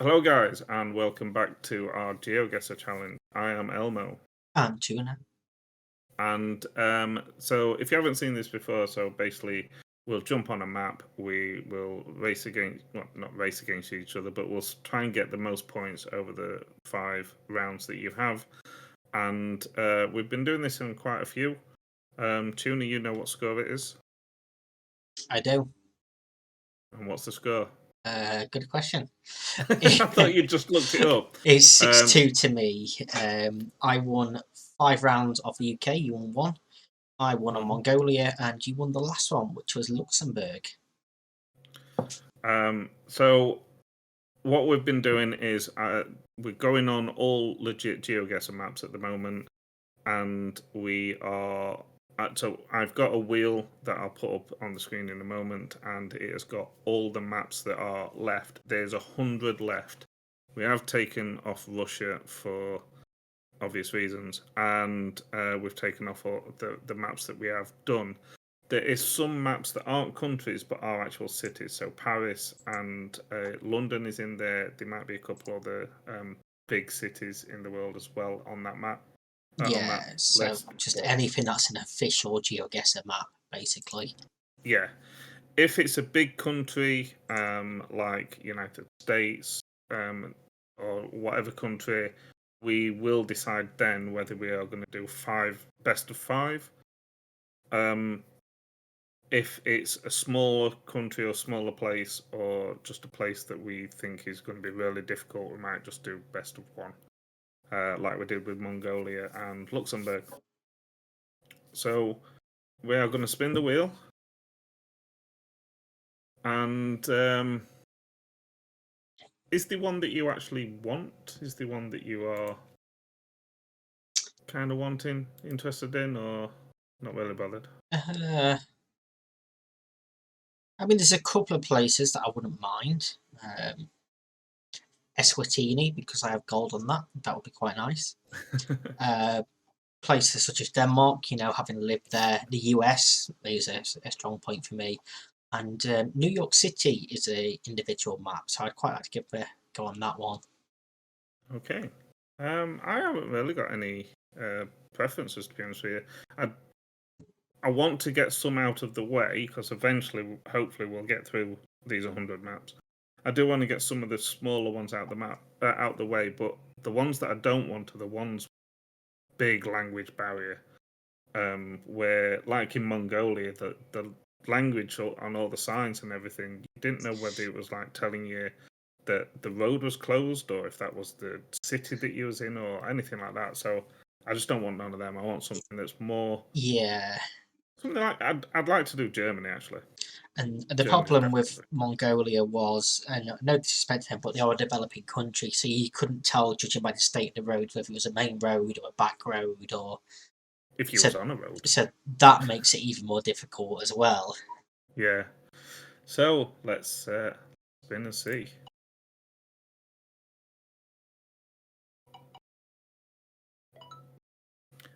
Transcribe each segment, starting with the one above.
Hello, guys, and welcome back to our Geoguessr challenge. I am Elmo, And tuna. and so if you haven't seen this before, so basically we'll jump on a map. We will race against, well, not race against each other, but we'll try and get the most points over the 5 rounds that you have. And we've been doing this in quite a few. Tuna, you know what score it is, I do. and what's the score? Good question. I thought you just looked it up. It's 6-2 to me. I won 5 rounds of the UK, you won 1. I won on Mongolia, and you won the last one, which was Luxembourg. So what we've been doing is we're going on all legit GeoGuessr maps at the moment, and we are. So I've got a wheel that I'll put up on the screen in a moment, and it has got all the maps that are left. There's 100 left. We have taken off Russia for obvious reasons, and we've taken off all the maps that we have done. There is some maps that aren't countries but are actual cities. So Paris and London is in there. There might be a couple other big cities in the world as well on that map. Yeah, so list. just anything that's an official GeoGuessr map, basically. Yeah. If it's a big country like United States or whatever country, we will decide then whether we are going to do 5 best of 5. If it's a smaller country or smaller place, or just a place that we think is going to be really difficult, we might just do best of 1, like we did with Mongolia and Luxembourg. So we are going to spin the wheel, and is the one that you actually want, is the one that you are kind of interested in, or not really bothered? I mean, there's a couple of places that I wouldn't mind. Eswatini, because I have gold on that. That would be quite nice. Places such as Denmark, having lived there. The US is a strong point for me. And New York City is a individual map, so I'd quite like to go on that one. Okay. I haven't really got any preferences, to be honest with you. I want to get some out of the way, because eventually, hopefully, we'll get through these 100 maps. I do want to get some of the smaller ones out the way, but the ones that I don't want are the ones with big language barrier, where, like in Mongolia, the language on all the signs and everything, you didn't know whether it was like telling you that the road was closed, or if that was the city that you was in, or anything like that. So I just don't want none of them. I want something that's more. Yeah. Something like I'd like to do Germany, actually. And the problem with Mongolia was, and no disrespect to them, but they are a developing country, so you couldn't tell, judging by the state of the roads, whether it was a main road or a back road, or if you was on a road. So that makes it even more difficult as well. Yeah. So let's spin and see.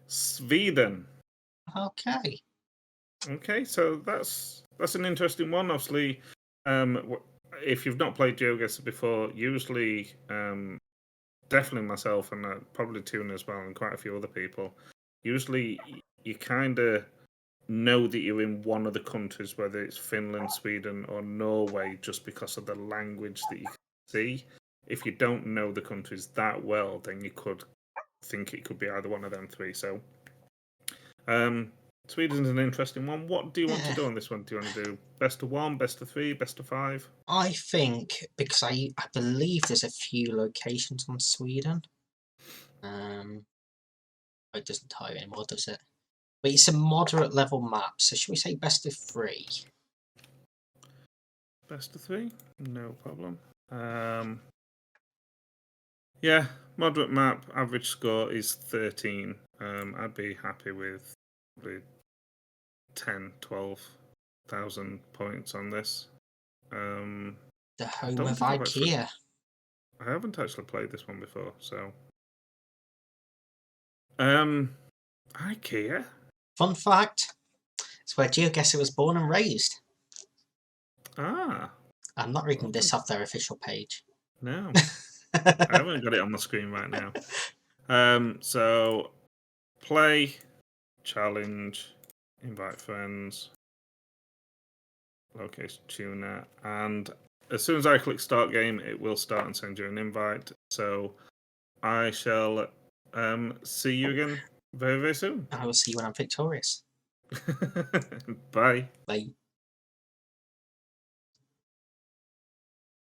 Sweden. Okay. Okay, so that's an interesting one. Obviously, if you've not played Geoguessr before, usually, definitely myself and probably Tuna as well, and quite a few other people, usually you kind of know that you're in one of the countries, whether it's Finland, Sweden, or Norway, just because of the language that you can see. If you don't know the countries that well, then you could think it could be either one of them 3. So, Sweden's an interesting one. What do you want to do on this one? Do you want to do best of 1, best of 3, best of 5? I think, because I believe there's a few locations on Sweden. It doesn't tell you anymore, does it? But it's a moderate level map, so should we say best of 3? Best of 3? No problem. Yeah, moderate map, average score is 13. I'd be happy with probably 10, 12,000 points on this. The home of IKEA. I haven't actually played this one before, so. IKEA? Fun fact, it's where Geoguessr was born and raised. Ah. I'm not reading this off their official page. No, I haven't got it on the screen right now. So play, challenge, invite friends, location tuner, and as soon as I click start game, it will start and send you an invite. So I shall see you again very, very soon. I will see you when I'm victorious. Bye. Bye.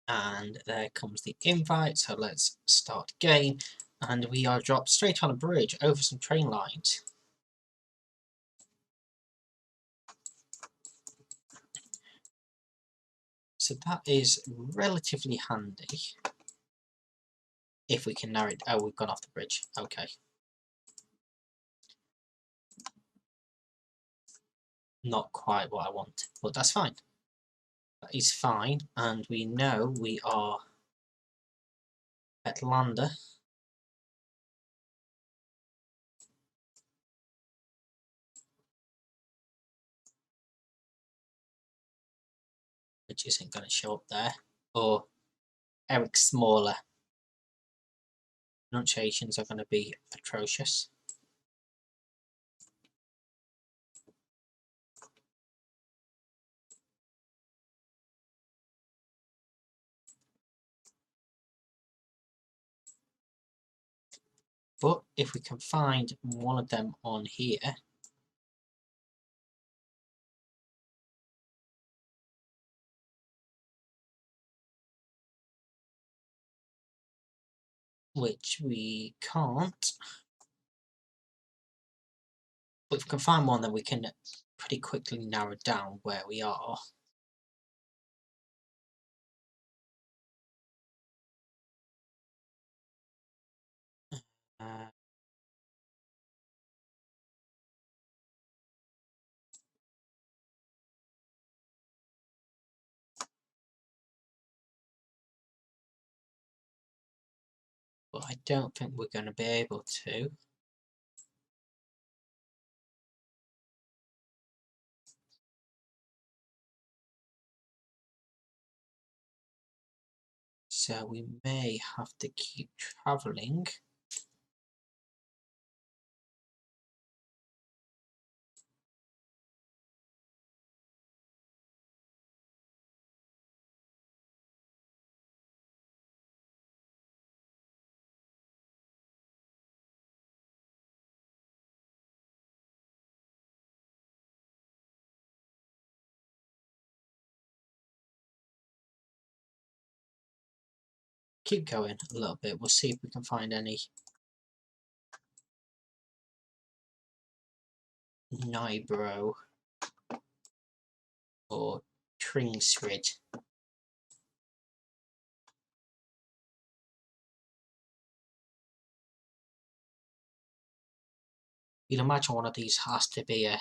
And there comes the invite, so let's start game. And we are dropped straight on a bridge over some train lines. So that is relatively handy. If we can narrow it. Oh, we've gone off the bridge. Okay. Not quite what I want, but that's fine. That is fine, and we know we are at Lander. Which isn't going to show up there. Or Eric Smaller. Pronunciations are going to be atrocious. But if we can find one of them on here, which we can't, but if we can find one, then we can pretty quickly narrow down where we are. Uh, but I don't think we're going to be able to. So we may have to keep travelling. Keep going a little bit. We'll see if we can find any Nibro or Tringsrid. You'd imagine one of these has to be a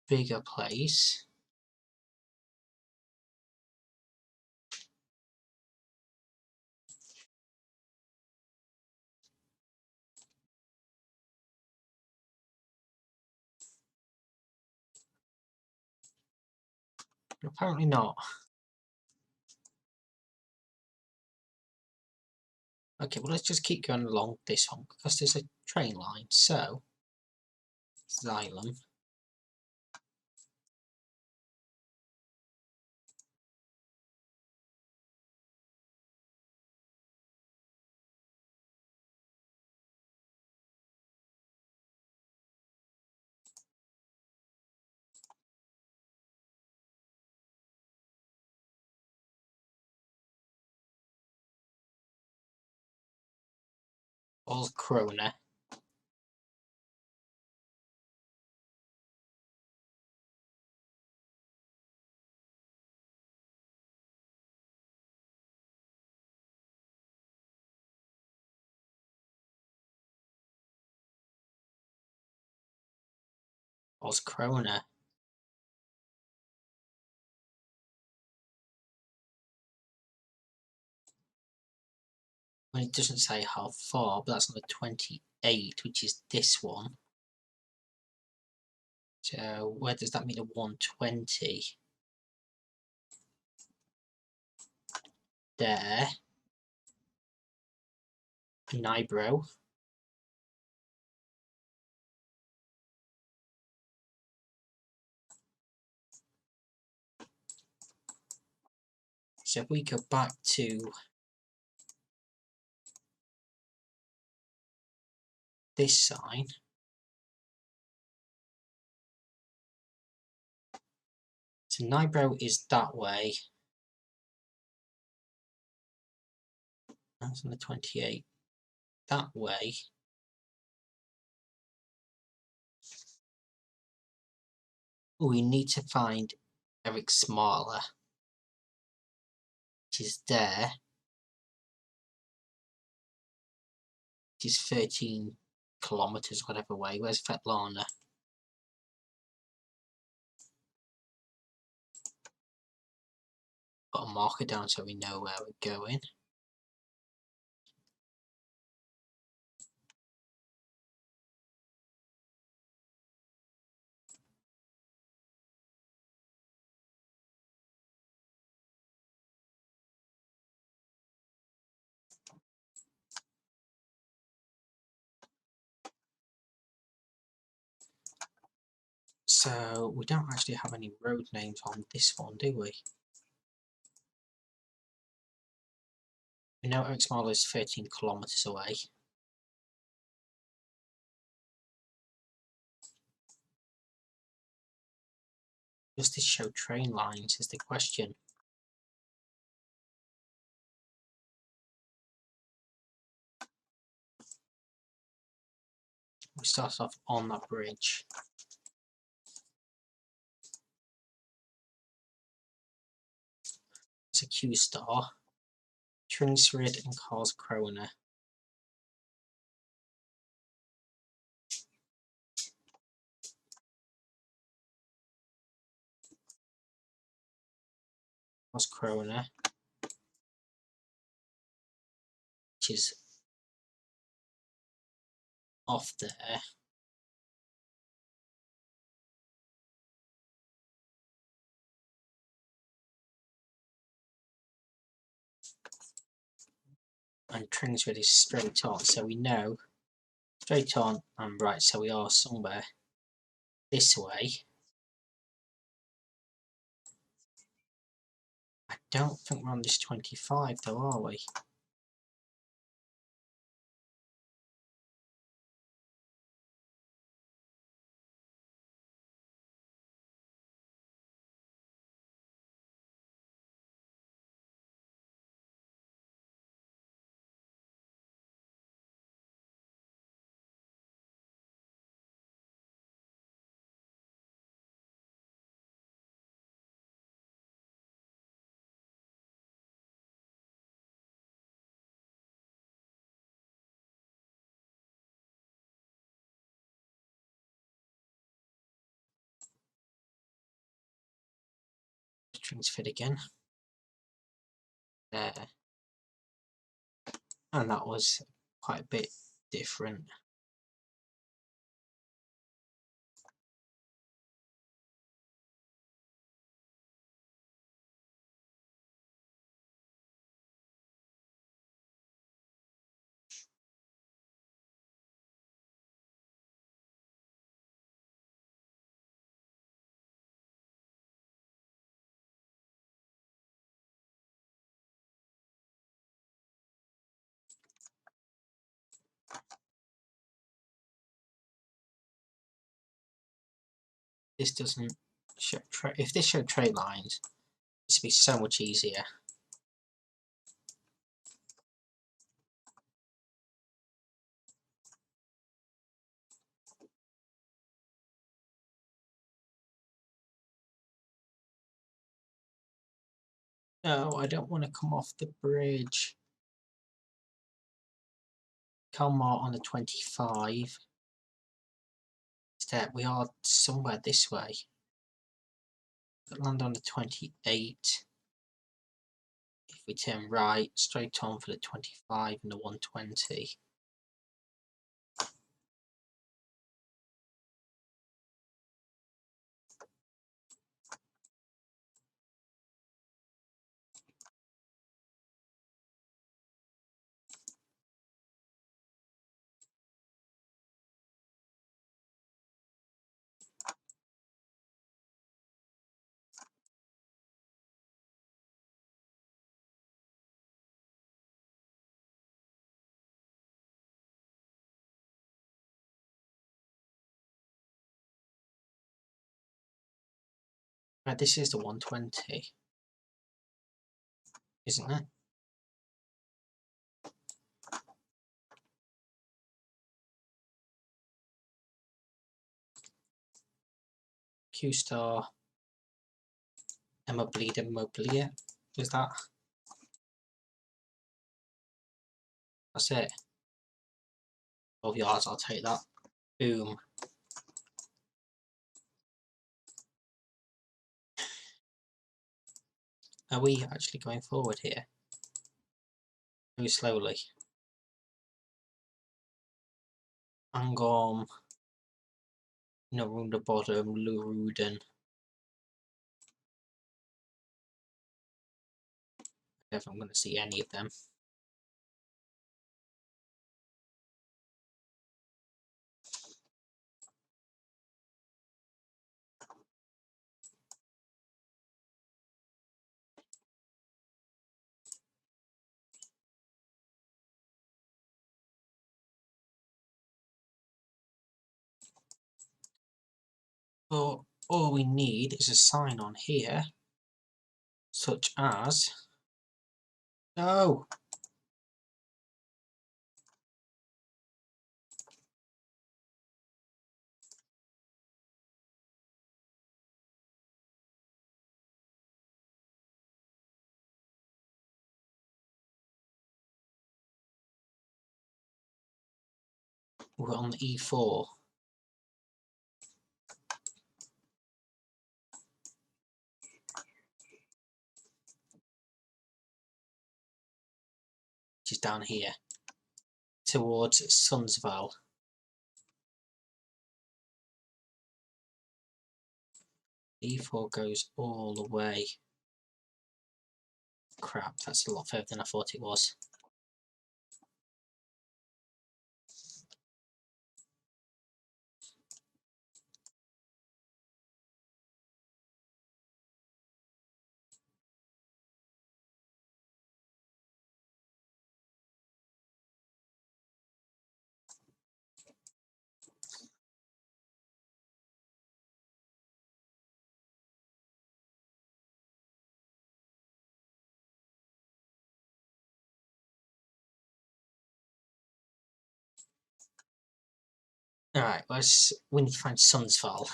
bigger place. But apparently not. Okay, well let's just keep going along this one because there's a train line. So, Xylem. All Krona. All Krona. Well, it doesn't say how far, but that's on the 28, which is this one. So where does that mean? A 120? there, Nibro, so if we go back to this sign, so Nibro is that way, that's on the 28th, that way, we need to find Eric Smaller, which is there, which is 13 kilometers, whatever way. Where's Svetlana? Put a marker down so we know where we're going. So we don't actually have any road names on this one, do we? We know Eric Smaller is 13 kilometers away. Does this show train lines is the question. We start off on that bridge. It's a Q star. Tringsrid and Karlskrona. Karlskrona, which is off there. And Tringsrid is straight on, so we know straight on and right, so we are somewhere this way. I don't think we're on this 25 though, are we? Tringsford again. There. And that was quite a bit different. This doesn't show if this showed trade lines, this would be so much easier. No, I don't want to come off the bridge. Kalmar on the 25. Instead, we are somewhere this way. Land on the 28. If we turn right, straight on for the 25 and the 120. Right, this is the 120, isn't it? Q star Immobilia. Is that? That's it. 12 yards, I'll take that. Boom. Are we actually going forward here? Very slowly. Angom, Narunda bottom, Luruden. I don't know if I'm going to see any of them. But all we need is a sign on here, such as... No! We're on the E4. Which is down here. Towards Sunsval. E4 goes all the way. Crap, that's a lot further than I thought it was. Alright, we need to find Sunsval.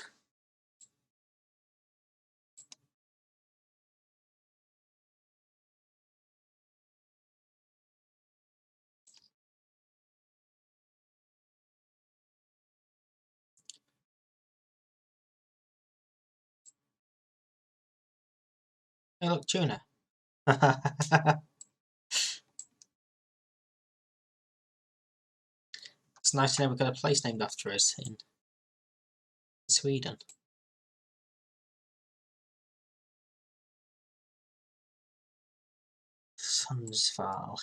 Hey look, tuna. It's nice to know we've got a place named after us in Sweden. Sunsval.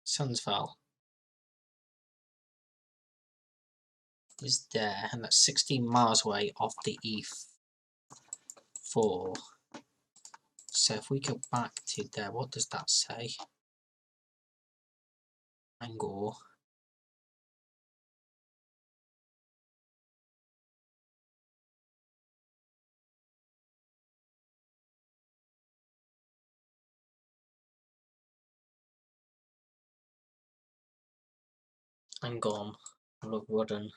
Sunsval is there, and that's 16 miles away off the E4. So if we go back to there, what does that say? Angor. Angom. Look, Rudden.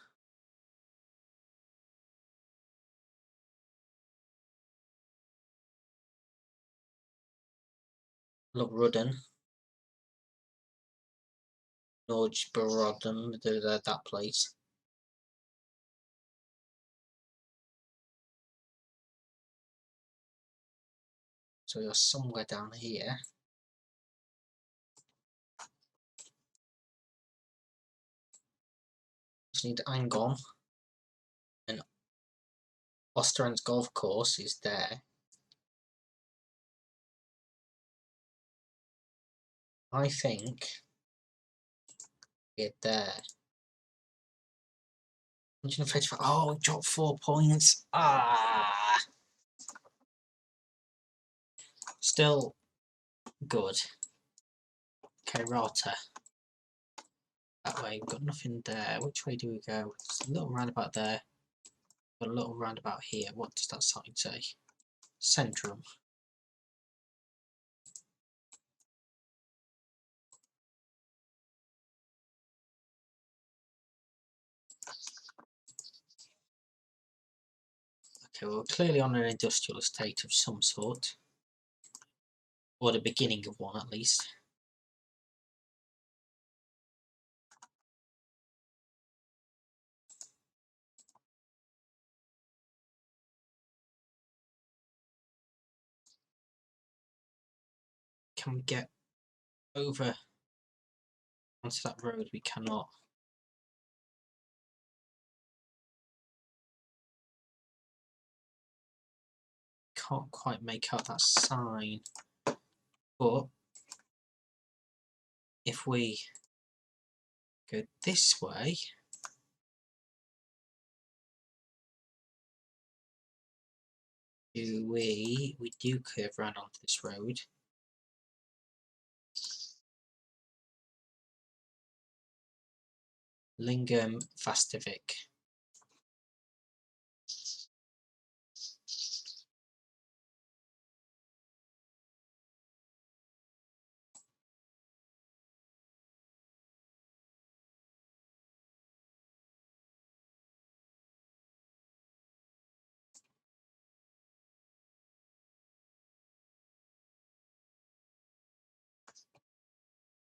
Look, Rudden. Norge-Barodden, that place. So you're somewhere down here. Just need Angom. And Osterans golf course is there. I think it's there. 155. Oh, we dropped 4 points. Ah, still good. ferrata. That way, we've got nothing there. Which way do we go? There's a little roundabout there. Got a little roundabout here. What does that sign say? Centrum. Okay, well, we're clearly on an industrial estate of some sort. Or the beginning of one, at least. Can we get over onto that road? We cannot. Can't quite make out that sign. But if we go this way, we do curve around onto this road. Lingam Vastovic.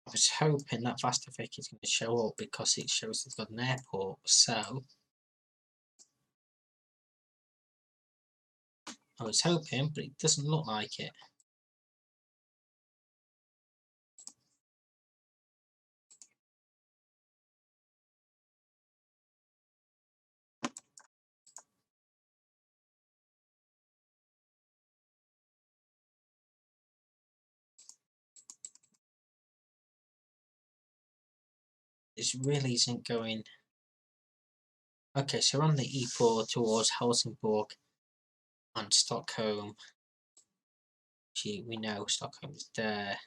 I was hoping that Vastovic is going to show up because it shows it's got an airport, so I was hoping, but it doesn't look like it. This really isn't going. Okay, so we're on the E4 towards Helsingborg and Stockholm. Gee, we know Stockholm is there.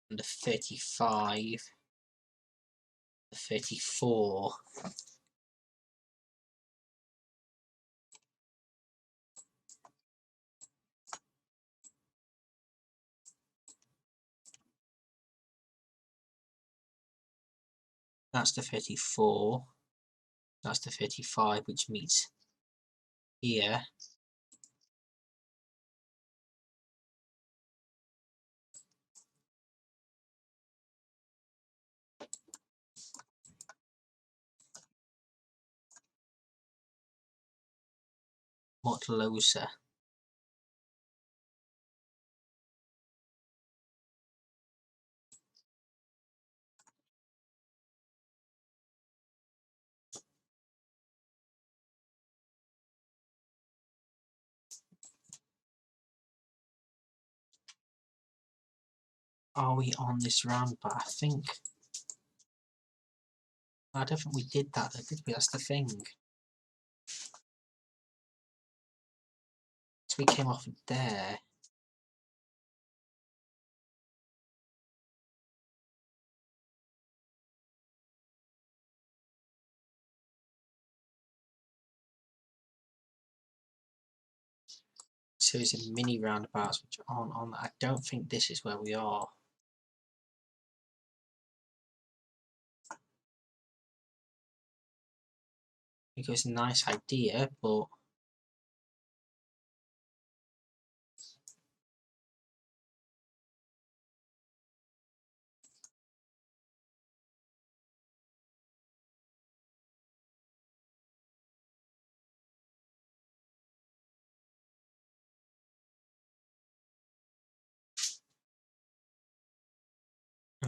And the 35, the 34. That's the 34. That's the 35, which meets here. Motlosa. Are we on this roundabout? I don't think we did that, though, did we? That's the thing. So we came off of there. Series of mini roundabouts which aren't on. I don't think this is where we are. I think it was a nice idea, but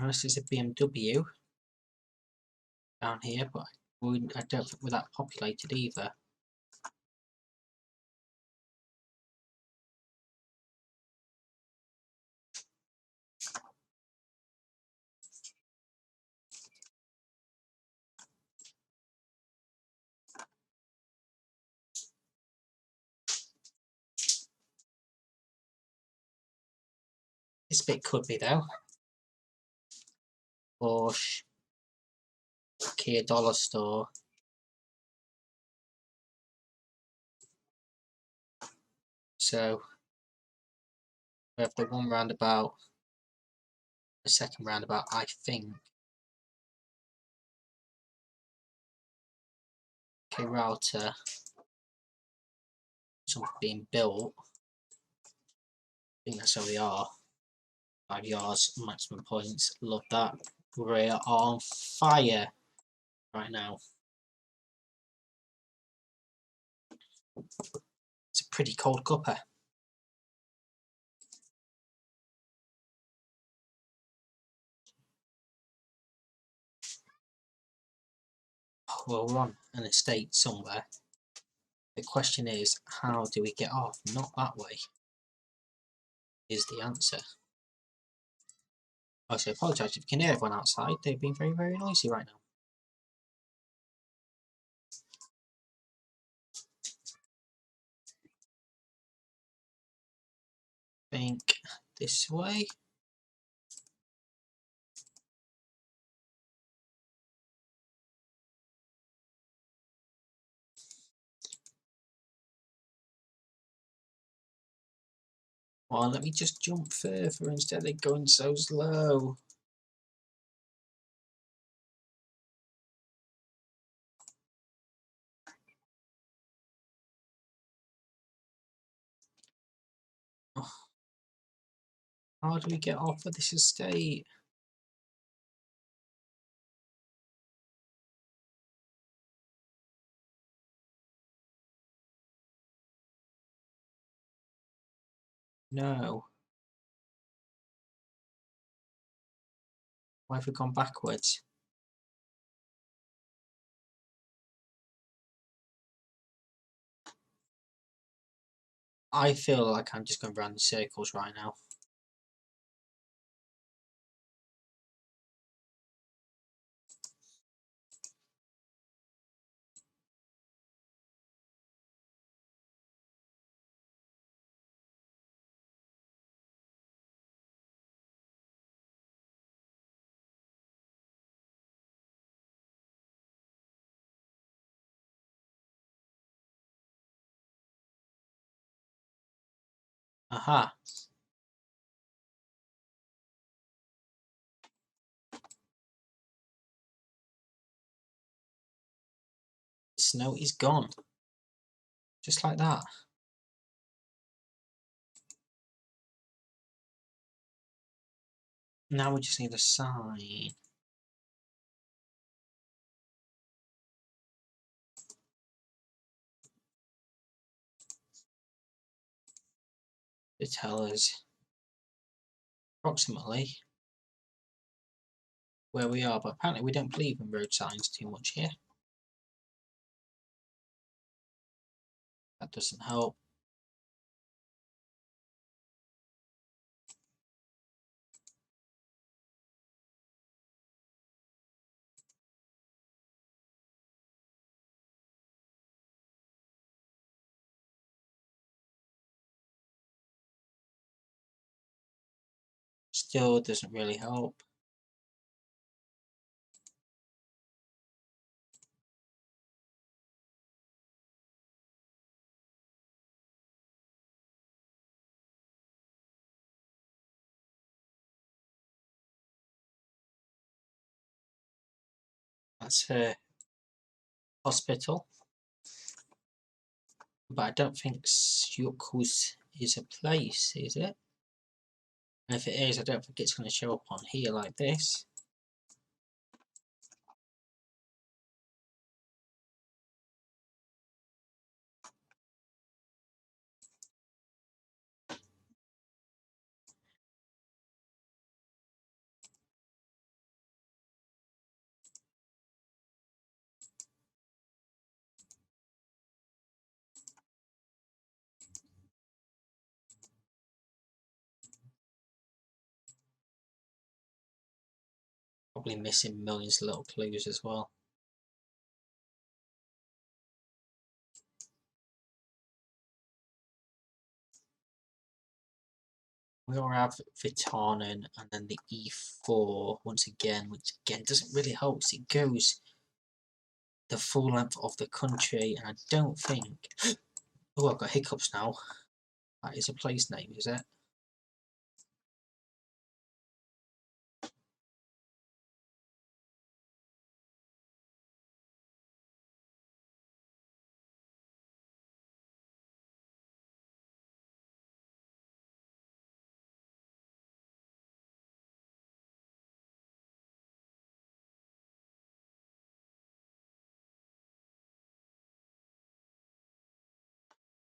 this is a BMW down here, but I don't think we're that populated either. This bit could be though. Porsche, Kia dollar store. So we have the one roundabout, the second roundabout, I think. Okay, router. Something being built. I think that's where we are. 5 yards, maximum points. Love that. We are on fire right now. It's a pretty cold cuppa. Well, we're on an estate somewhere. The question is, how do we get off? Not that way, is the answer. I also apologise if you can hear everyone outside. They've been very, very noisy right now. I think this way. Well, let me just jump further instead of going so slow. Oh, how do we get off of this estate? No. Why have we gone backwards? I feel like I'm just going round in circles right now. Aha. The snow is gone. Just like that. Now we just need a sign. To tell us approximately where we are, but apparently we don't believe in road signs too much here. That doesn't help. Still doesn't really help. That's her hospital. But I don't think Geoguessr is a place, is it? And if it is, I don't think it's going to show up on here like this. Probably missing millions of little clues as well. We all have Vitanen and then the e4 once again, which again doesn't really help. It goes the full length of the country, and I don't think. Oh, I've got hiccups now. That is a place name, is it?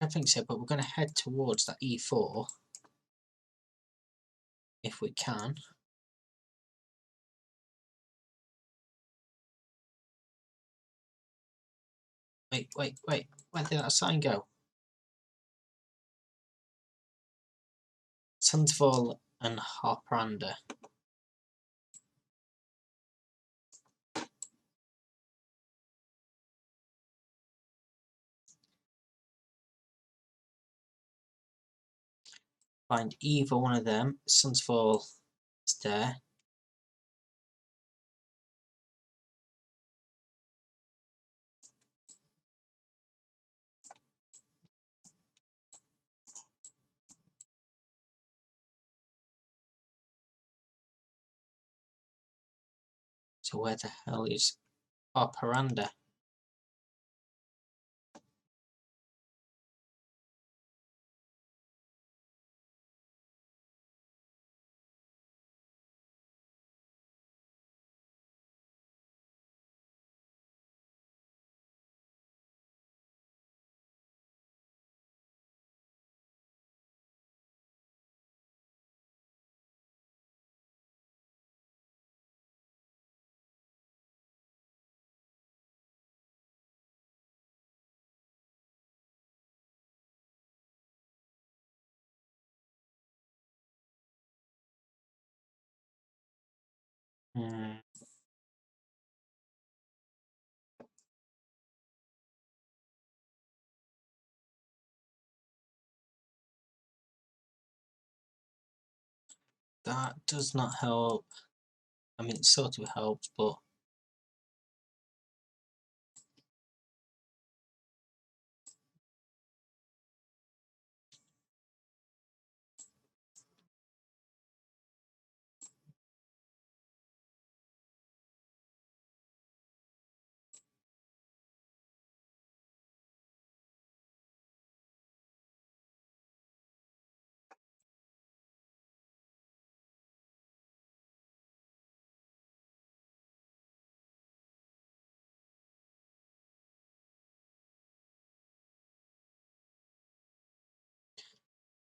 I don't think so, but we're going to head towards that e4 if we can. Wait, where did that sign go? Sundsvall and Harparanda. Find either one of them. Sundsvall is there. So where the hell is Harparanda? Hmm. That does not help. I mean, it sort of helps, but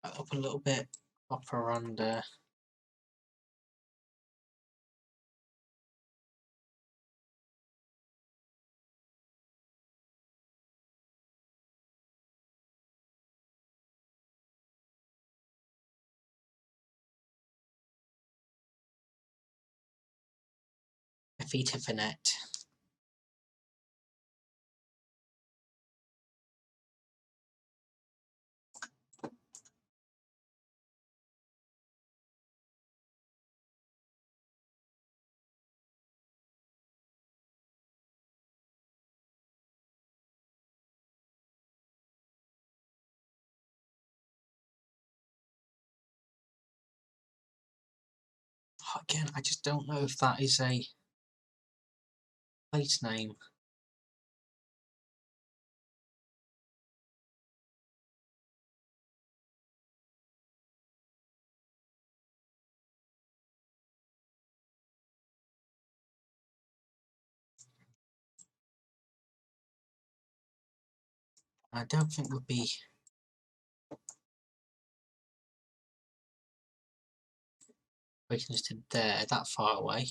up a little bit. Harparanda. Vita Venet. Again, I just don't know if that is a place name. I don't think would be taking us to there, that far away.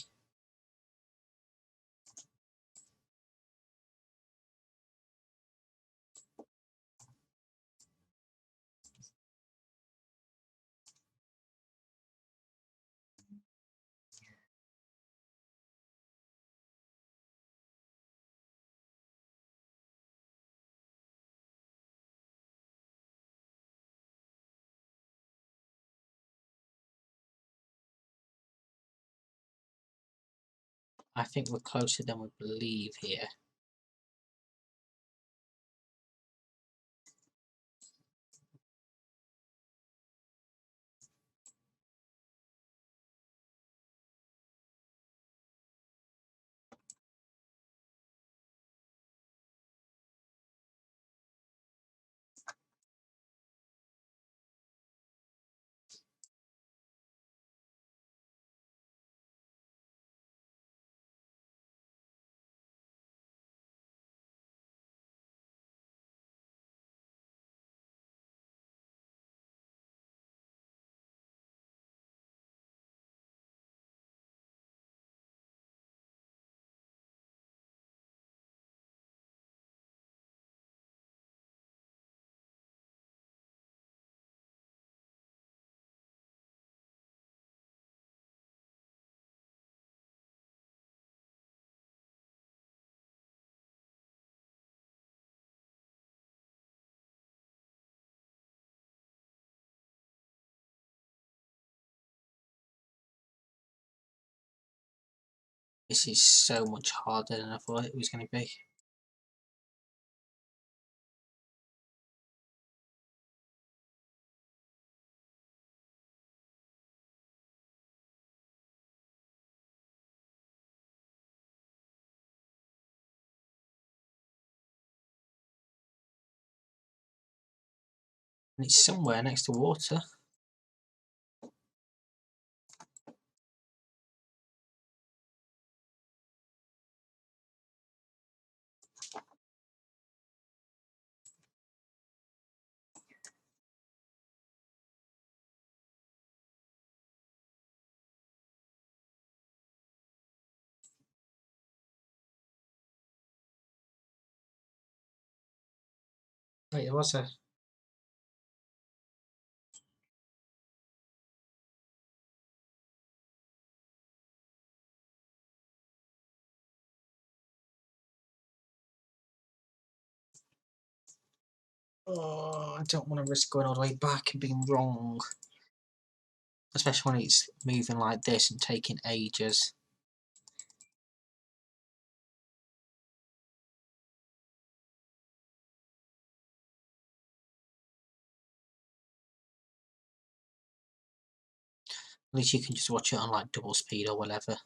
I think we're closer than we believe here. This is so much harder than I thought it was going to be. And it's somewhere next to water. Wait, there was a... Oh, I don't want to risk going all the way back and being wrong. Especially when it's moving like this and taking ages. At least you can just watch it on like double speed or whatever.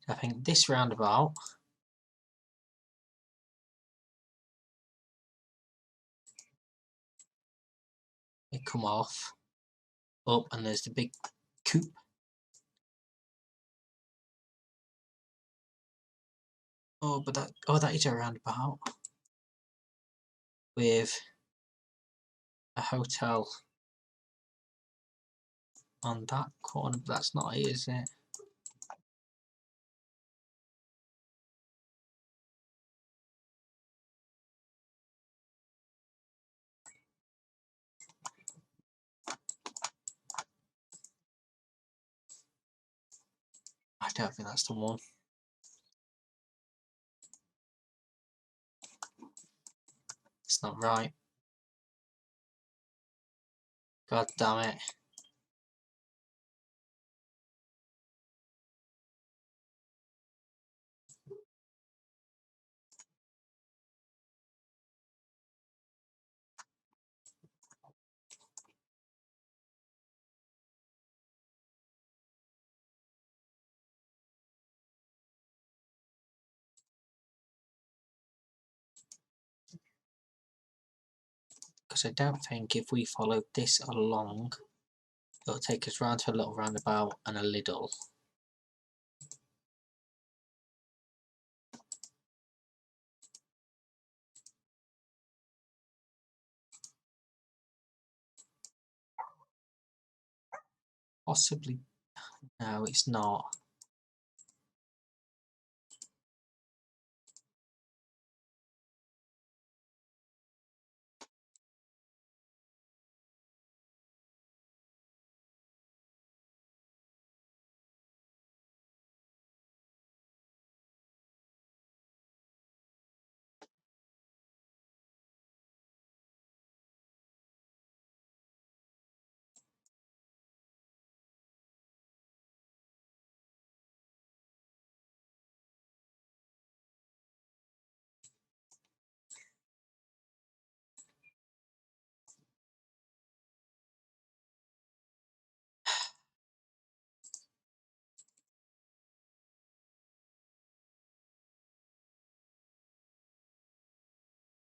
I think this roundabout it come off up and there's the big coupe. Oh, but that is a roundabout with a hotel on that corner, but that's not it, is it? I don't think that's the one. It's not right. God damn it. Because I don't think if we followed this along, it'll take us round to a little roundabout and a little. Possibly. No, it's not.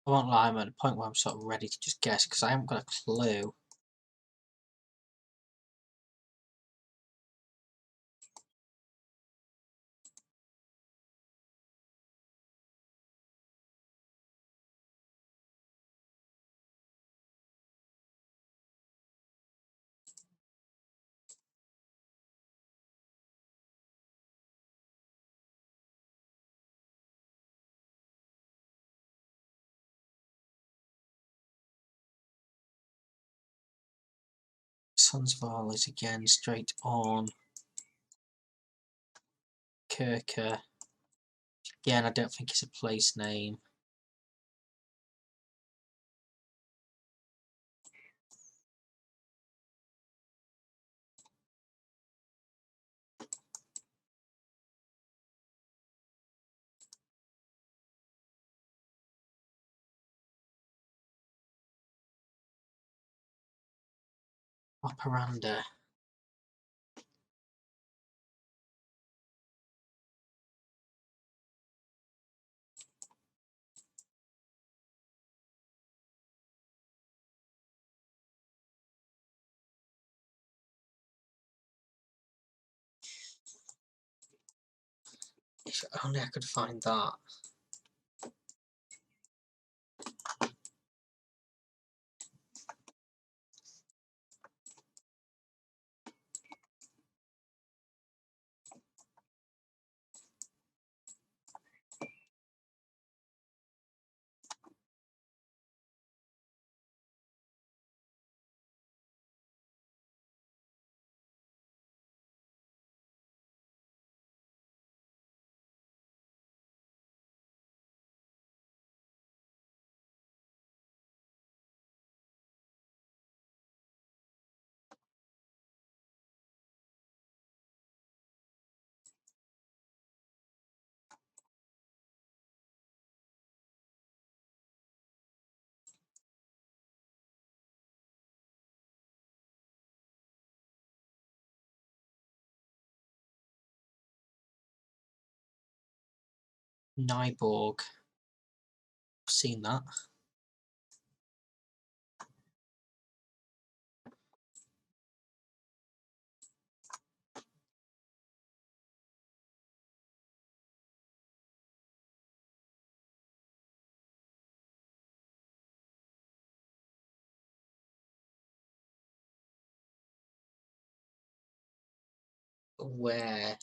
I won't lie, I'm at the point where I'm sort of ready to just guess because I haven't got a clue. Sunsval is again straight on. Kirker. Again, I don't think it's a place name. Operanda. If only I could find that. Nyborg. I've seen that. Where?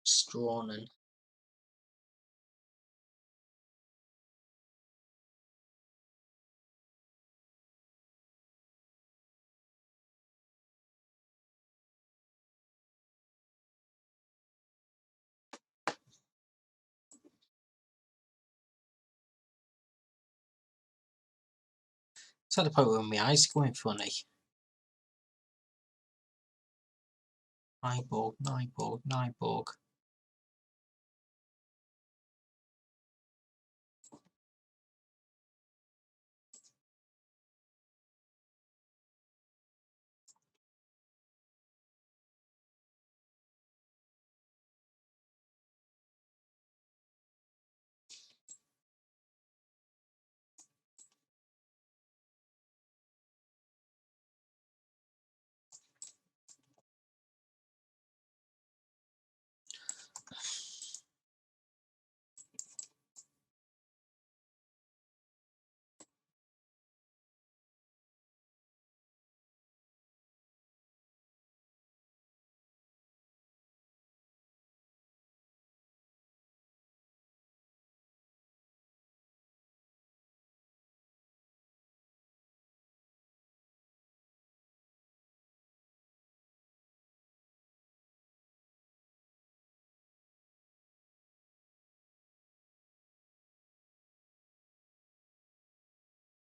Strawnen. It's at the point where my eyes are going funny. Nyborg, Nyborg, Nyborg.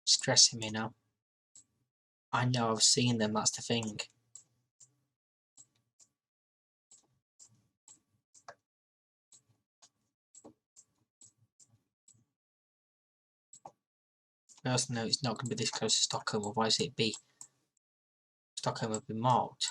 Stressing me now. I know, I've seen them, that's the thing. First note, it's not going to be this close to Stockholm, otherwise Stockholm would be marked.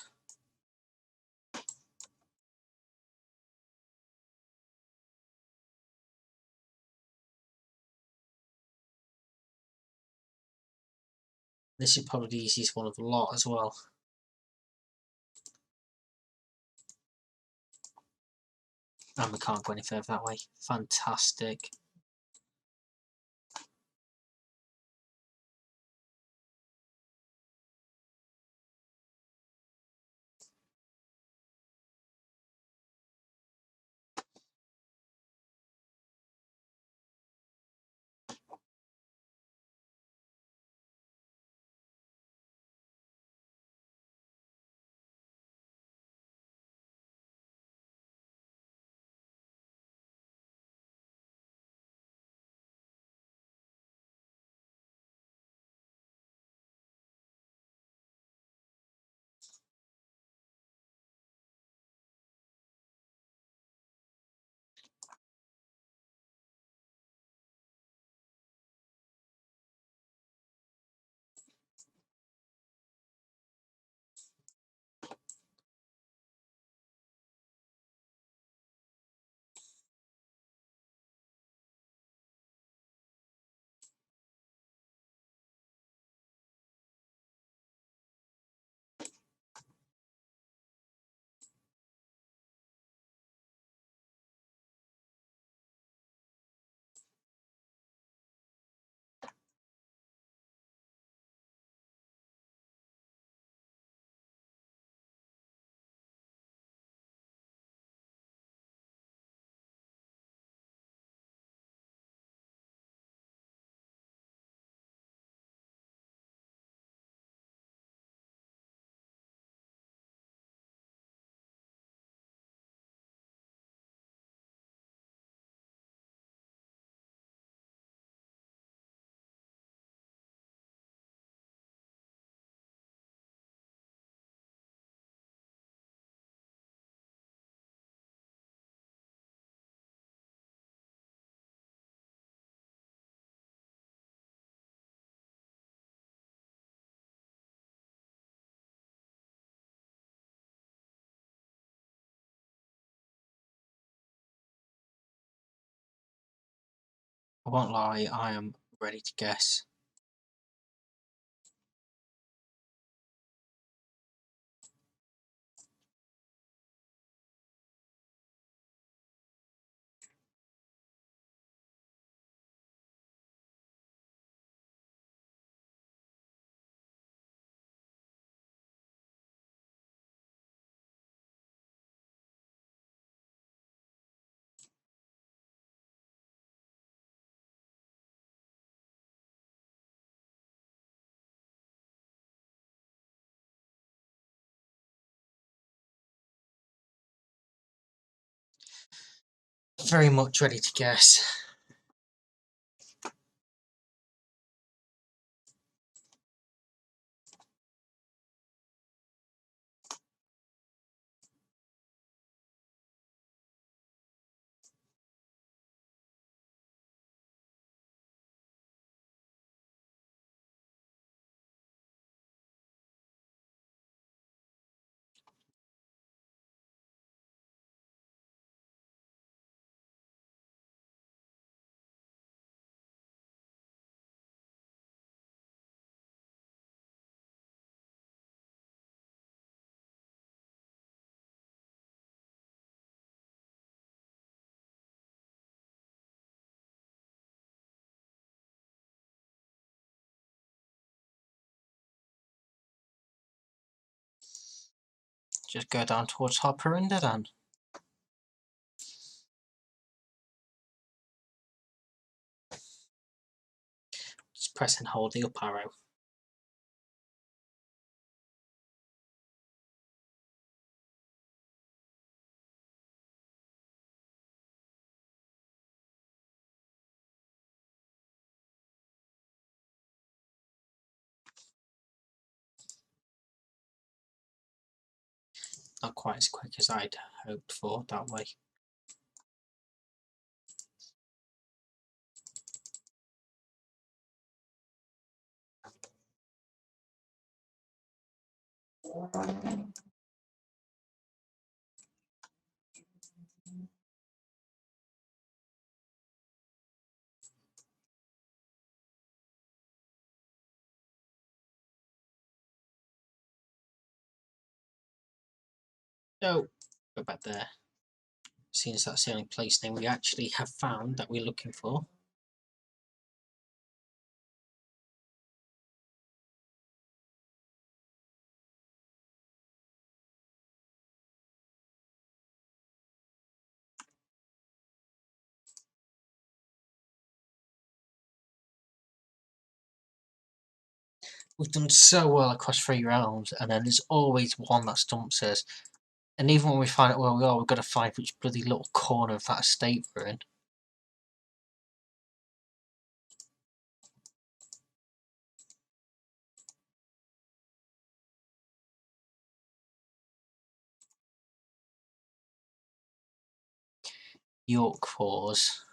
This is probably the easiest one of the lot as well. And we can't go any further that way. Fantastic. I won't lie, I am ready to guess. Very much ready to guess. Just go down towards Harperinda then. Just press and hold the up arrow. not quite as quick as I'd hoped for that way. No, go back there. Seems that's the only place name we actually have found that we're looking for. We've done so well across 3 rounds, and then there's always one that stumps us. And even when we find out where we are, we've got to find which bloody little corner of that estate we're in. York Falls.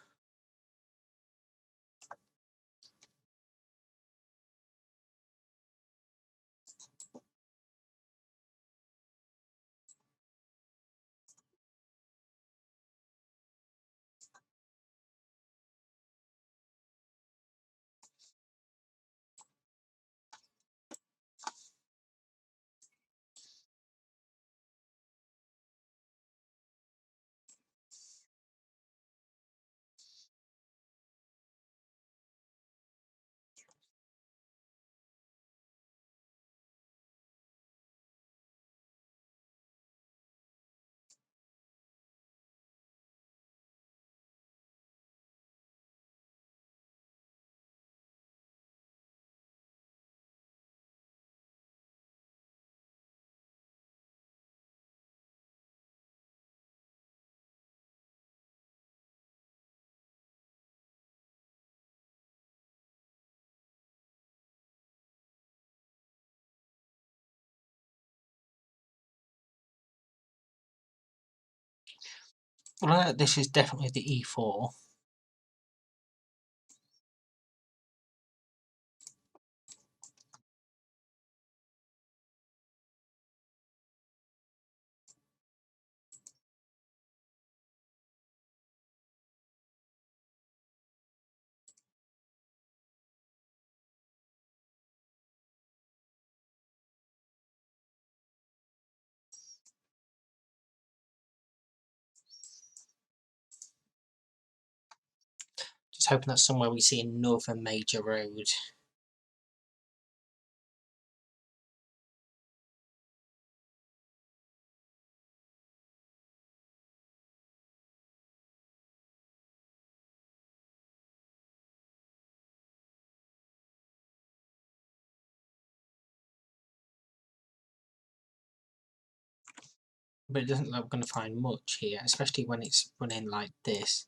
Well, this is definitely the E4. Just hoping that's somewhere we see another major road. But it doesn't look like we're going to find much here, especially when it's running like this.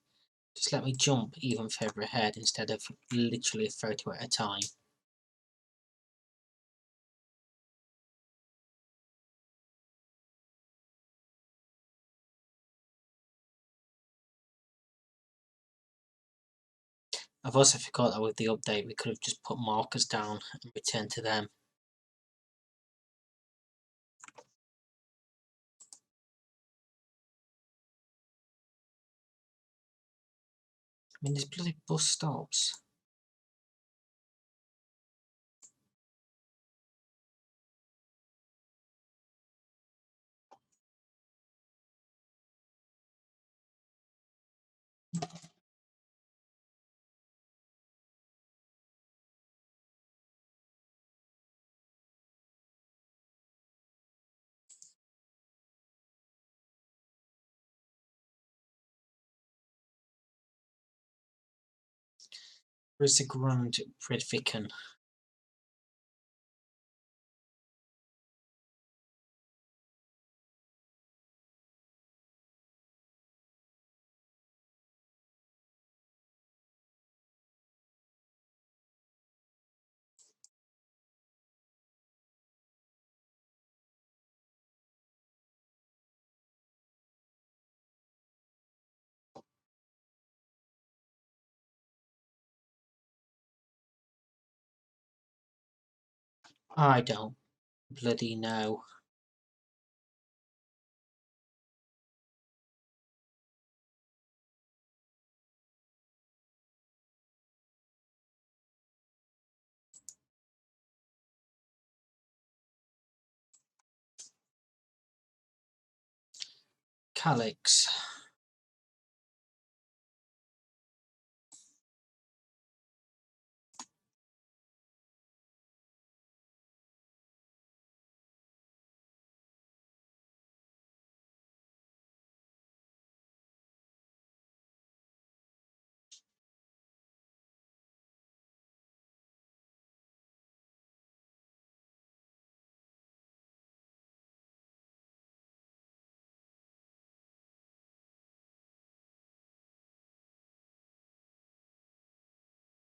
Just let me jump even further ahead instead of literally a photo at a time. I've also forgot that with the update we could have just put markers down and returned to them. I mean, there's bloody bus stops. Where's the Grand Predviken? I don't bloody know. Calyx.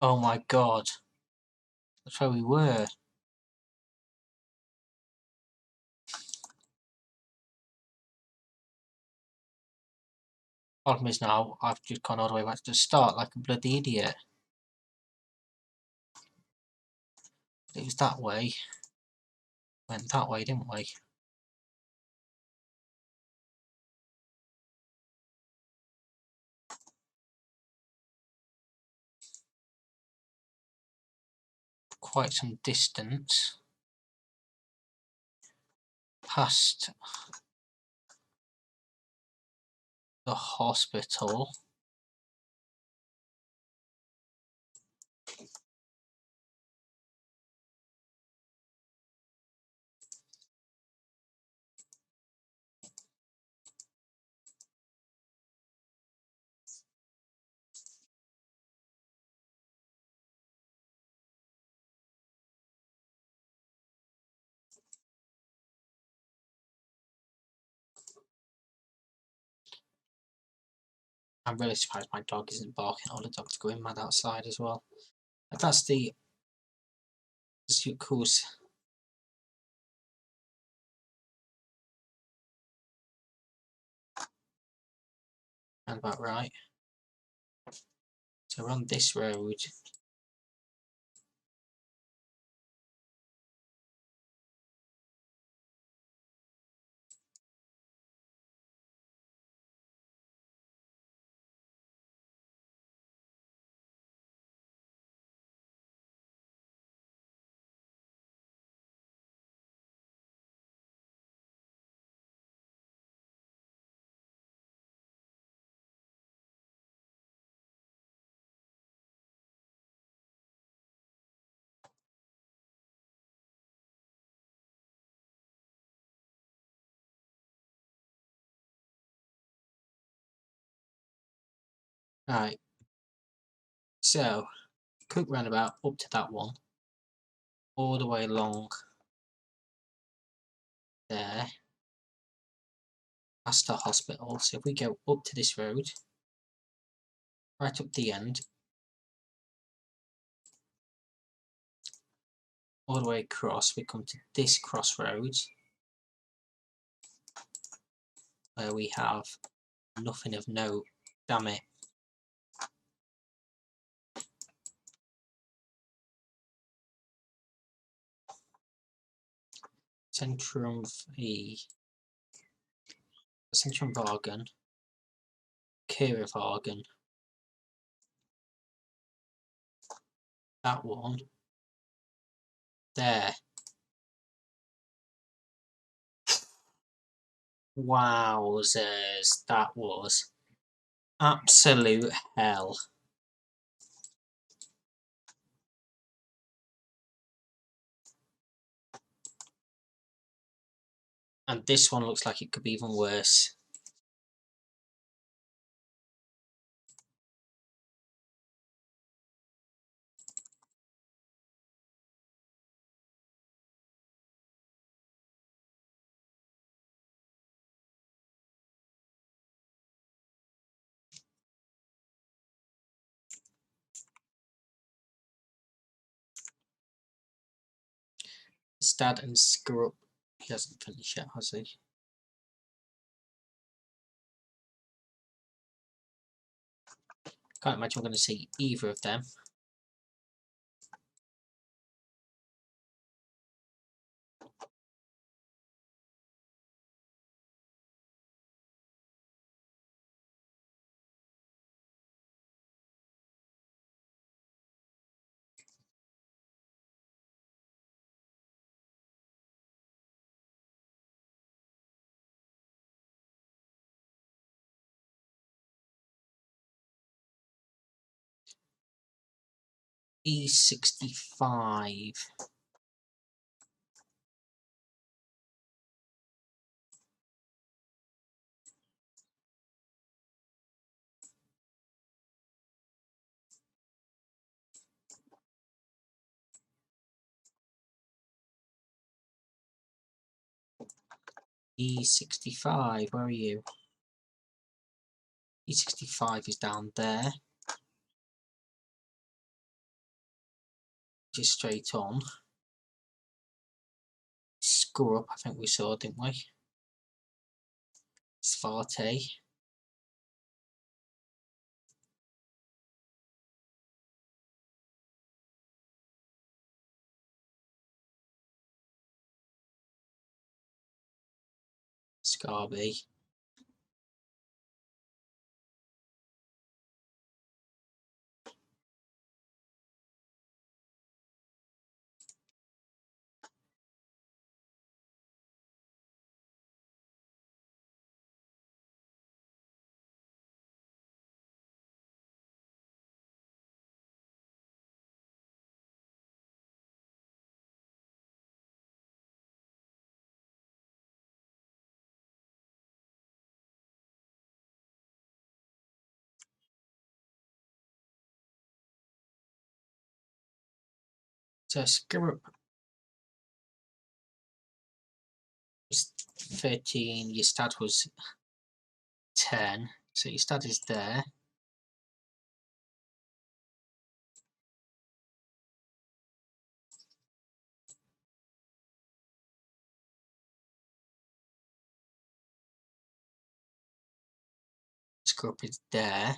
Oh my god. That's where we were. Problem is now, I've just gone all the way back to the start like a bloody idiot. It was that way. Went that way, didn't we? Quite some distance. Past the hospital. I'm really surprised my dog isn't barking. All the dogs are going mad outside as well. But that's the course. Sound about right. So we're on this road. Right. So, quick roundabout up to that one. All the way along there. Past the hospital. So if we go up to this road, right up the end, all the way across, we come to this crossroads, where we have nothing of note. Damn it. Centrum Wagen, Wagen, that one, there. Wowzers, that was absolute hell. And this one looks like it could be even worse. His dad and Screw Up. He hasn't finished yet, has he? Can't imagine we're going to see either of them. E65. E65, where are you? E65 is down there. Just straight on. Screw up, I think we saw, didn't we? Svarte. Scarby. So Scarab was 13, your stud was 10. So your stud is there. Scrub is there.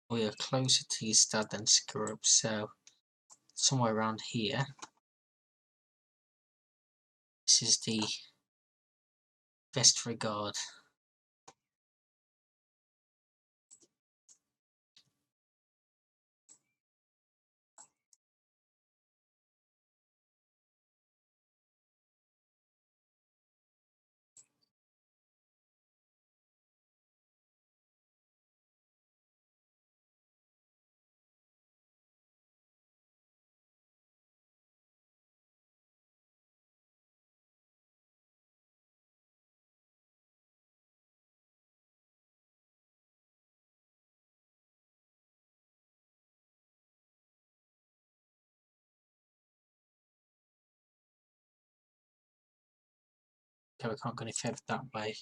We are closer to your stud than Scrub, so somewhere around here. This is the best regard. Okay, we can't go any further that way.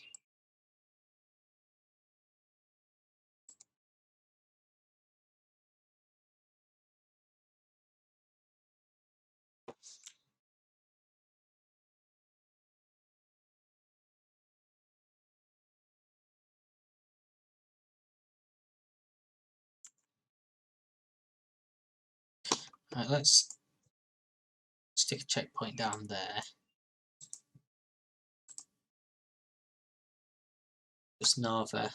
Right, let's stick a checkpoint down there. Just Nava.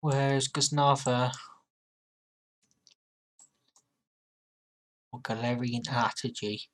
Where's Gusnava? Or Galerian Artigy?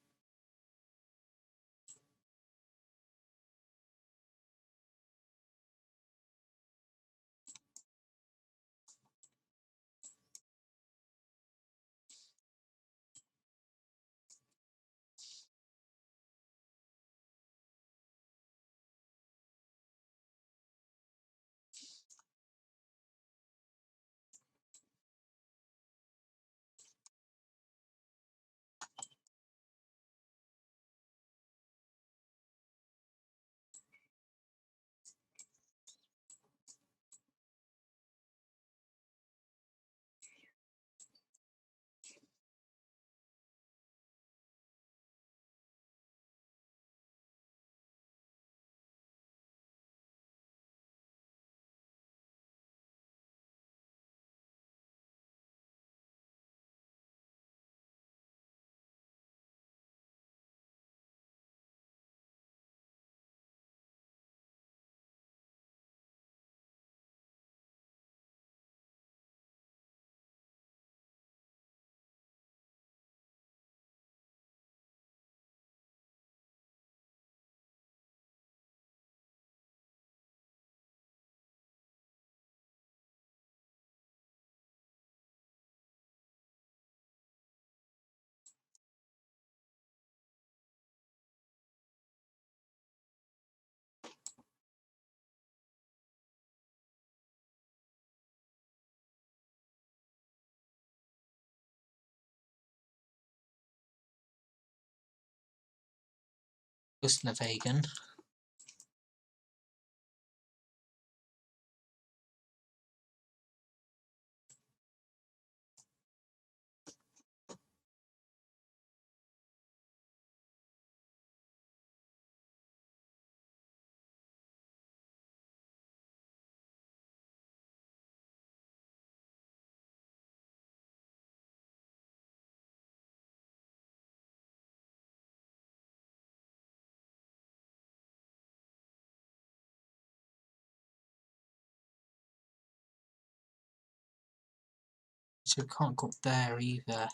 Vegan. So we can't go up there either.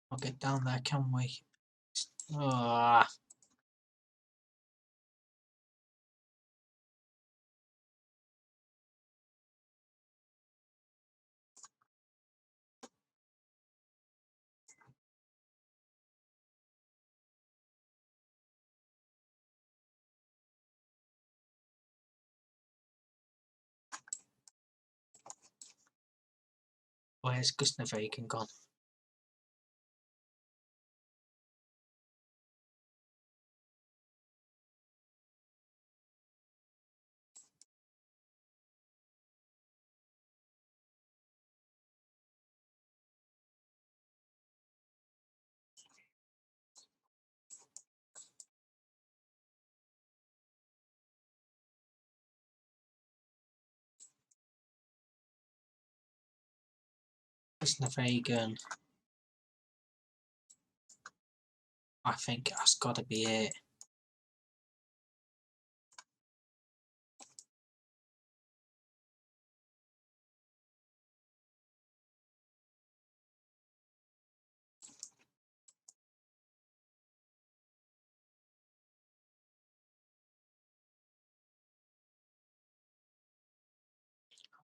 I'll get down there, can we? Ah. Where's Vegan gone? Vegan. I think that's gotta be it.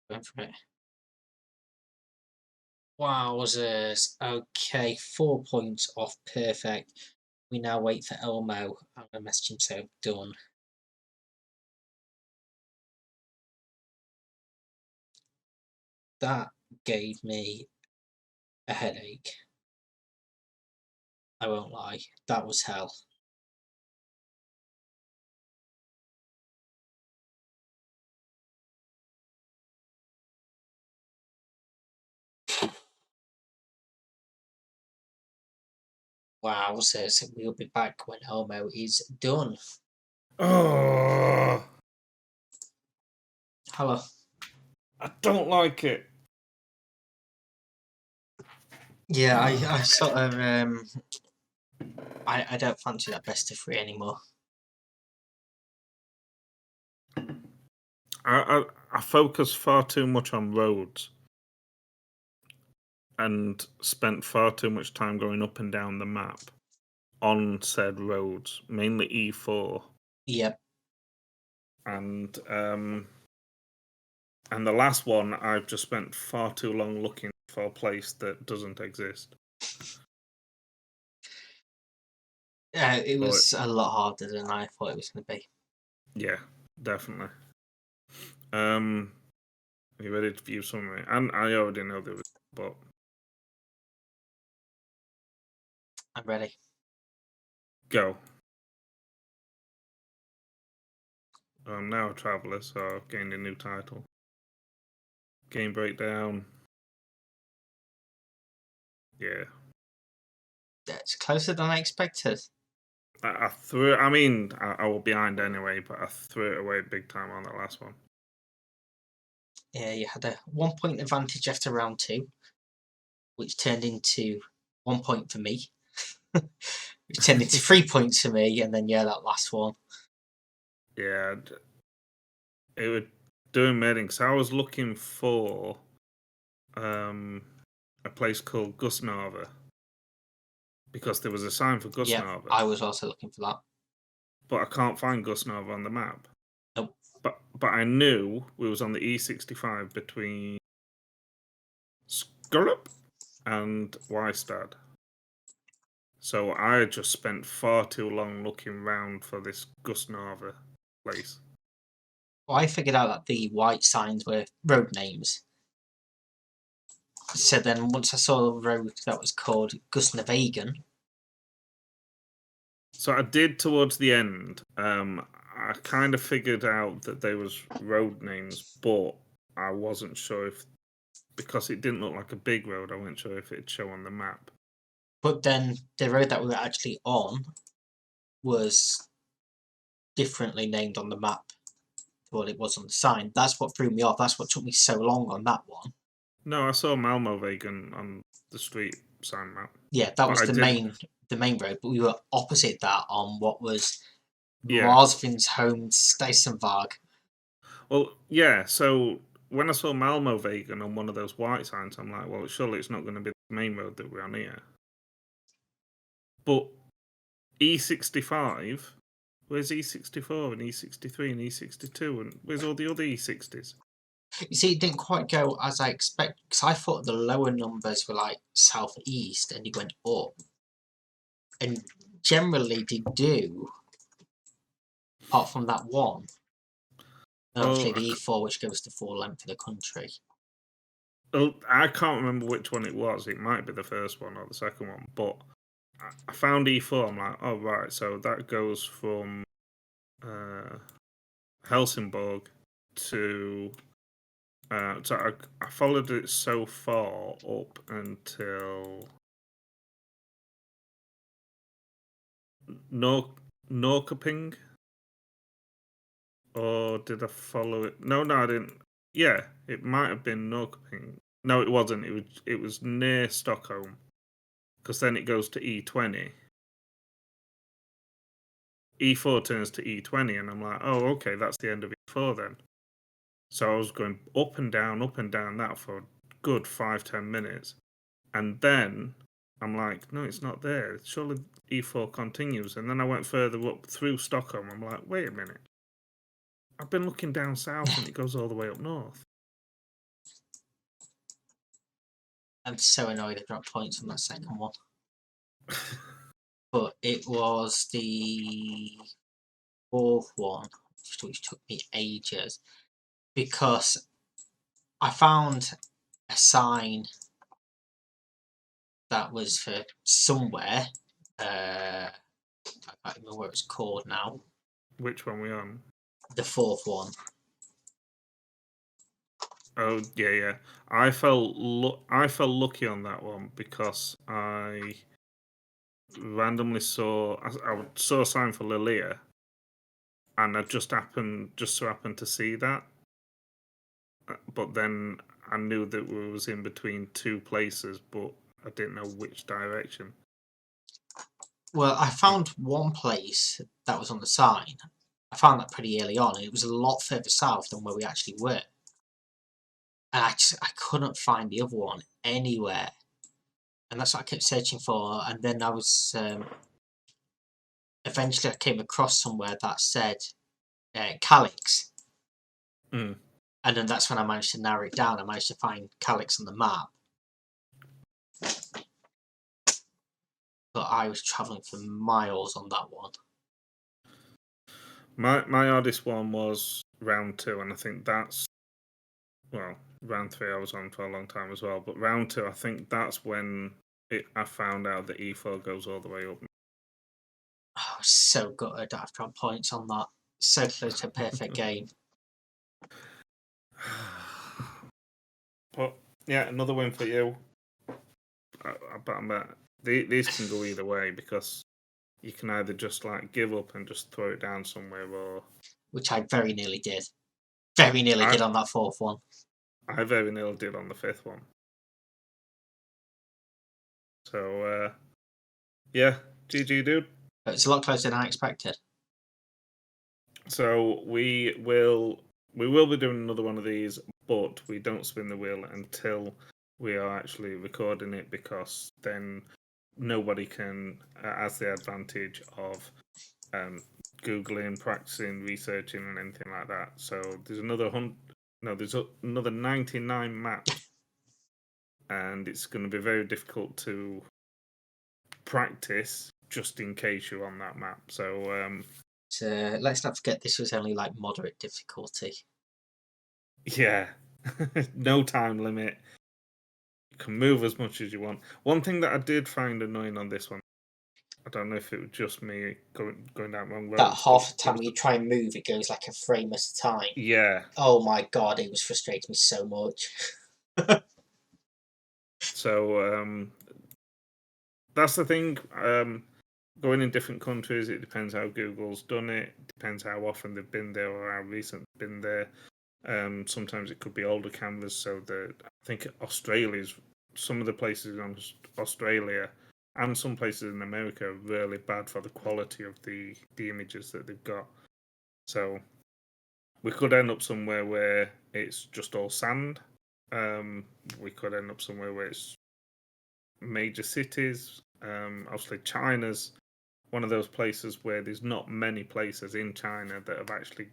Going for it. Wowzers. Okay, 4 points off. Perfect. We now wait for Elmo. I'm going to message him so done. That gave me a headache. I won't lie. That was hell. Wowzers. We'll be back when Elmo is done. Oh, Hello. I don't like it. Yeah, I sort of I don't fancy that best of 3 anymore. I focus far too much on roads and spent far too much time going up and down the map on said roads, mainly E4. Yep. And the last one, I've just spent far too long looking for a place that doesn't exist. Yeah, it was a lot harder than I thought it was going to be. Yeah, definitely. Are you ready to view summary? And I already know there was. but I'm ready. go. I'm now a traveller, so I've gained a new title. Game breakdown. Yeah. That's closer than I expected. I threw it. I mean, I was behind anyway, but I threw it away big time on that last one. Yeah, you had a 1 point advantage after round 2, which turned into 1 point for me. Which turned into 3 points for me, and then that last one. Yeah, it was doing medding. So I was looking for a place called Gusnava because there was a sign for Yeah, Gusnava, I was also looking for that. but I can't find Gusnava on the map. Nope. But I knew we was on the E65 between Skurup and Wystad. So I had just spent far too long looking round for this Gusnava place. Well, I figured out that the white signs were road names. So then once I saw a road that was called Gusnavagen. So I did towards the end. I kind of figured out that there was road names, but I wasn't sure if, because it didn't look like a big road, I wasn't sure if it'd show on the map. But then the road that we were actually on was differently named on the map to what it was on the sign. That's what threw me off. That's what took me so long on that one. No, I saw Malmovagen on the street sign map. Yeah, that But was I the did, main road, but we were opposite that on what was yeah. Rosvin's home Steisenvag. Well, yeah, so when I saw Malmovagen on one of those white signs, I'm like, well, surely it's not going to be the main road that we're on here. But E65, where's E64 and E63 and E62 and where's all the other E60s? You see, it didn't quite go as I expected, because I thought the lower numbers were like southeast and you went up. And generally they do, apart from that one. And obviously Well, the E4, which goes the full length of the country. I can't remember which one it was. It might be the first one or the second one, but I found E4. I'm like, oh right, so that goes from Helsingborg to. So I followed it so far up until Norrköping, or did I follow it? No, I didn't. Yeah, it might have been Norrköping. No, it wasn't. It was near Stockholm, because then it goes to E20. E4 turns to E20, and I'm like, oh, okay, that's the end of E4 then. So I was going up and down that for a good 5-10 minutes. And then I'm like, no, it's not there. Surely E4 continues. And then I went further up through Stockholm. I'm like, wait a minute. I've been looking down south and it goes all the way up north. I'm so annoyed I dropped points on that second one. But it was the fourth one, which took me ages. Because I found a sign that was for somewhere. I can't remember what it's called now. Which one we on? The fourth one. Oh yeah. I felt lucky on that one because I randomly saw a sign for Lilia, and I just so happened to see that. But then I knew that we was in between two places, but I didn't know which direction. Well, I found one place that was on the sign. I found that pretty early on, and it was a lot further south than where we actually were. And I couldn't find the other one anywhere. And that's what I kept searching for. And then I was eventually I came across somewhere that said Calix. Mm. And then that's when I managed to narrow it down. I managed to find Calix on the map. But I was travelling for miles on that one. My hardest one was round 2, and I think that's well, round 3 I was on for a long time as well, but round 2, I think that's when I found out that E4 goes all the way up. Oh, so gutted I've dropped points on that. So close to a perfect game. But yeah, another win for you. But these can go either way because you can either just like give up and just throw it down somewhere, or Which I very nearly did. Very nearly did on that fourth one. I very nearly did on the 5th one. So yeah, GG, dude. It's a lot closer than I expected. So we will be doing another one of these, but we don't spin the wheel until we are actually recording it, because then nobody can has the advantage of googling, practicing, researching, and anything like that. So there's another another 99 maps, and it's going to be very difficult to practice just in case you're on that map. So So let's not forget this was only like moderate difficulty. yeah, no time limit. You can move as much as you want. One thing that I did find annoying on this one, I don't know if it was just me going down wrong That roads, but half the time you try and move, it goes like a frame at a time. yeah. Oh my god, it was frustrating me so much. So that's the thing. Going in different countries, it depends how Google's done it. Depends how often they've been there or how recent they've been there. Sometimes it could be older cameras. So I think Australia's, some of the places in Australia and some places in America are really bad for the quality of the images that they've got. So we could end up somewhere where it's just all sand. We could end up somewhere where it's major cities. Obviously, China's one of those places where there's not many places in China that have actually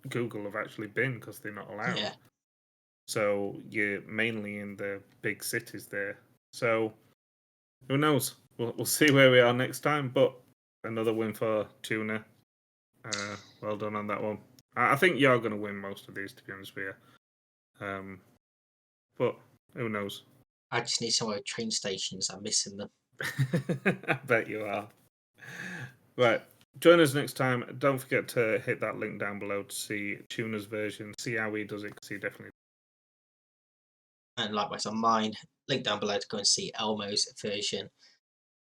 Google have actually been, because they're not allowed. Yeah. So you're mainly in the big cities there. So who knows? We'll see where we are next time. But another win for Tuna. Well done on that one. I think you're going to win most of these, to be honest with you. But who knows? I just need some more train stations. I'm missing them. I bet you are. Right. Join us next time. Don't forget to hit that link down below to see Tuna's version, see how he does it, because he definitely. And likewise on mine, link down below to go and see Elmo's version.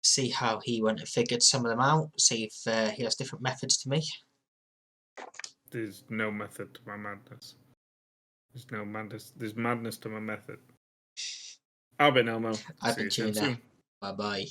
See how he went and figured some of them out. See if he has different methods to me. There's no method to my madness. There's no madness. There's madness to my method. I've been Elmo. I've See been you again Tuna. soon. Bye bye.